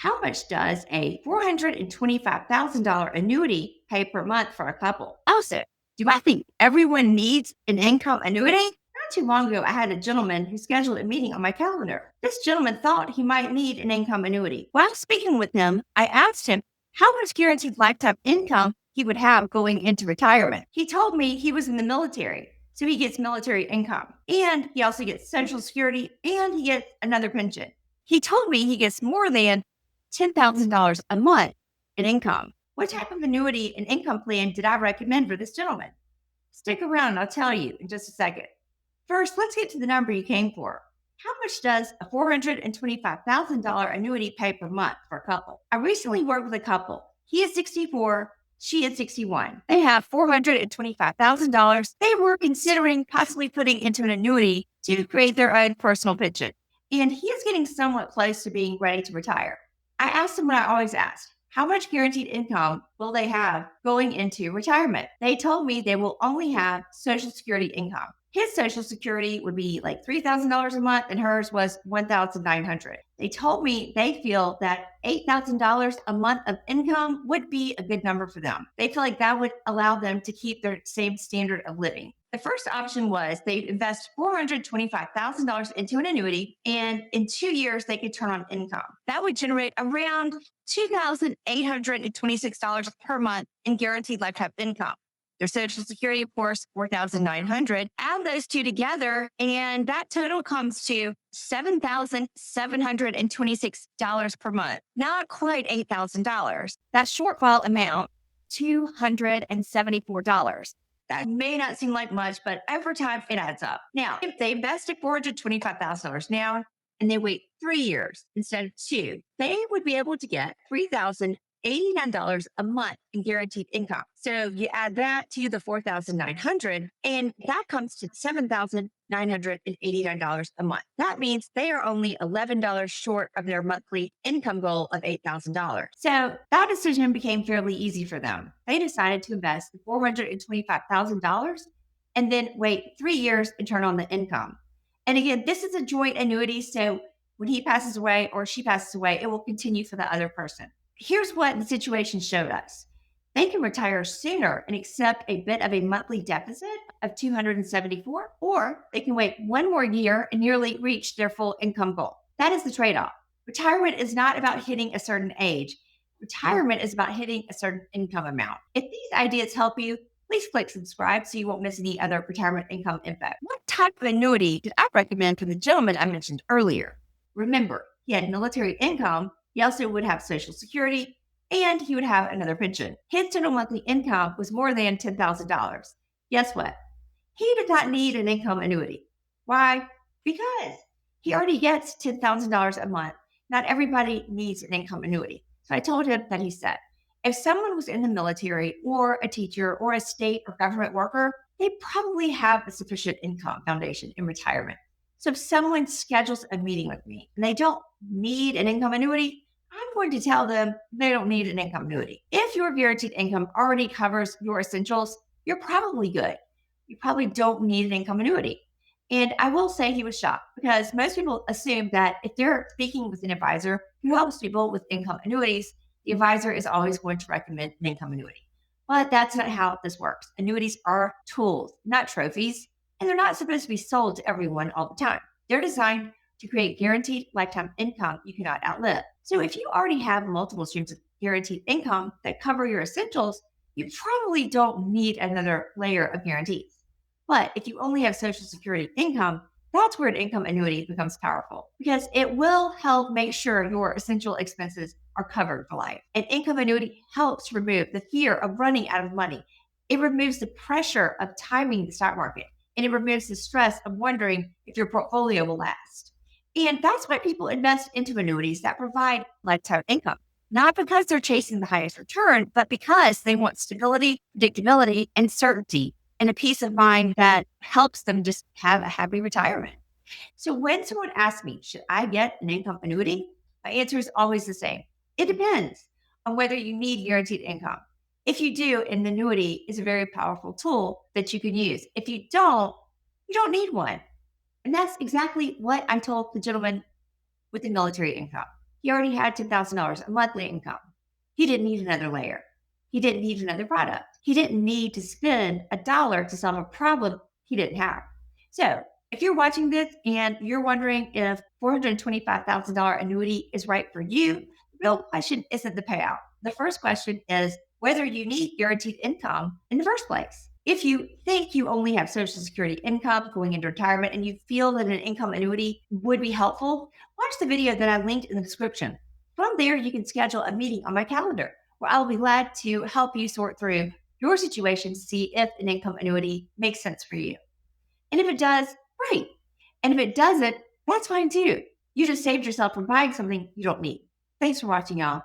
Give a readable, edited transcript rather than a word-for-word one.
How much does a $425,000 annuity pay per month for a couple? Also, do I think everyone needs an income annuity? Not too long ago, I had a gentleman who scheduled a meeting on my calendar. This gentleman thought he might need an income annuity. While speaking with him, I asked him how much guaranteed lifetime income he would have going into retirement. He told me he was in the military, so he gets military income. And he also gets Social Security and he gets another pension. He told me he gets more than $10,000 a month in income. What type of annuity and income plan did I recommend for this gentleman? Stick around and I'll tell you in just a second. First, let's get to the number you came for. How much does a $425,000 annuity pay per month for a couple? I recently worked with a couple. He is 64, she is 61. They have $425,000 they were considering possibly putting into an annuity to create their own personal pension. And he is getting somewhat close to being ready to retire. I asked them what I always ask. How much guaranteed income will they have going into retirement? They told me they will only have Social Security income. His Social Security would be like $3,000 a month and hers was $1,900. They told me they feel that $8,000 a month of income would be a good number for them. They feel like that would allow them to keep their same standard of living. The first option was they invest $425,000 into an annuity, and in 2 years, they could turn on income. That would generate around $2,826 per month in guaranteed lifetime income. Their Social Security, of course, $4,900. Add those two together, and that total comes to $7,726 per month. Not quite $8,000. That shortfall amount, $274. That may not seem like much, but over time, it adds up. Now, if they invested $425,000 now and they wait 3 years instead of 2, they would be able to get $3,089 a month in guaranteed income. So you add that to the $4,900, and that comes to $7,989 a month. That means they are only $11 short of their monthly income goal of $8,000. So that decision became fairly easy for them. They decided to invest the $425,000 and then wait 3 years and turn on the income. And again, this is a joint annuity, so when he passes away or she passes away, it will continue for the other person. Here's what the situation showed us. They can retire sooner and accept a bit of a monthly deficit of $274, or they can wait 1 more year and nearly reach their full income goal. That is the trade-off. Retirement is not about hitting a certain age. Retirement is about hitting a certain income amount. If these ideas help you, please click subscribe so you won't miss any other retirement income info. What type of annuity did I recommend for the gentleman I mentioned earlier? Remember, he had military income. He also would have Social Security, and he would have another pension. His total monthly income was more than $10,000. Guess what? He did not need an income annuity. Why? Because he already gets $10,000 a month. Not everybody needs an income annuity. So I told him that he's set. If someone was in the military or a teacher or a state or government worker, they probably have a sufficient income foundation in retirement. So if someone schedules a meeting with me and they don't need an income annuity, I'm going to tell them they don't need an income annuity. If your guaranteed income already covers your essentials, you're probably good. You probably don't need an income annuity. And I will say he was shocked because most people assume that if they're speaking with an advisor who helps people with income annuities, the advisor is always going to recommend an income annuity. But that's not how this works. Annuities are tools, not trophies, and they're not supposed to be sold to everyone all the time. They're designed to create guaranteed lifetime income you cannot outlive. So if you already have multiple streams of guaranteed income that cover your essentials, you probably don't need another layer of guarantees. But if you only have Social Security income, that's where an income annuity becomes powerful because it will help make sure your essential expenses are covered for life. An income annuity helps remove the fear of running out of money. It removes the pressure of timing the stock market, and it removes the stress of wondering if your portfolio will last. And that's why people invest into annuities that provide lifetime income, not because they're chasing the highest return, but because they want stability, predictability, and certainty, and a peace of mind that helps them just have a happy retirement. So when someone asks me, should I get an income annuity? My answer is always the same. It depends on whether you need guaranteed income. If you do, an annuity is a very powerful tool that you can use. If you don't need one. And that's exactly what I told the gentleman with the military income. He already had $10,000 a monthly income. He didn't need another layer. He didn't need another product. He didn't need to spend a dollar to solve a problem he didn't have. So if you're watching this and you're wondering if $425,000 annuity is right for you, the real question isn't the payout. The first question is whether you need guaranteed income in the first place. If you think you only have Social Security income going into retirement and you feel that an income annuity would be helpful, watch the video that I linked in the description. From there, you can schedule a meeting on my calendar where I'll be glad to help you sort through your situation to see if an income annuity makes sense for you. And if it does, great. And if it doesn't, that's fine too. You just saved yourself from buying something you don't need. Thanks for watching, y'all.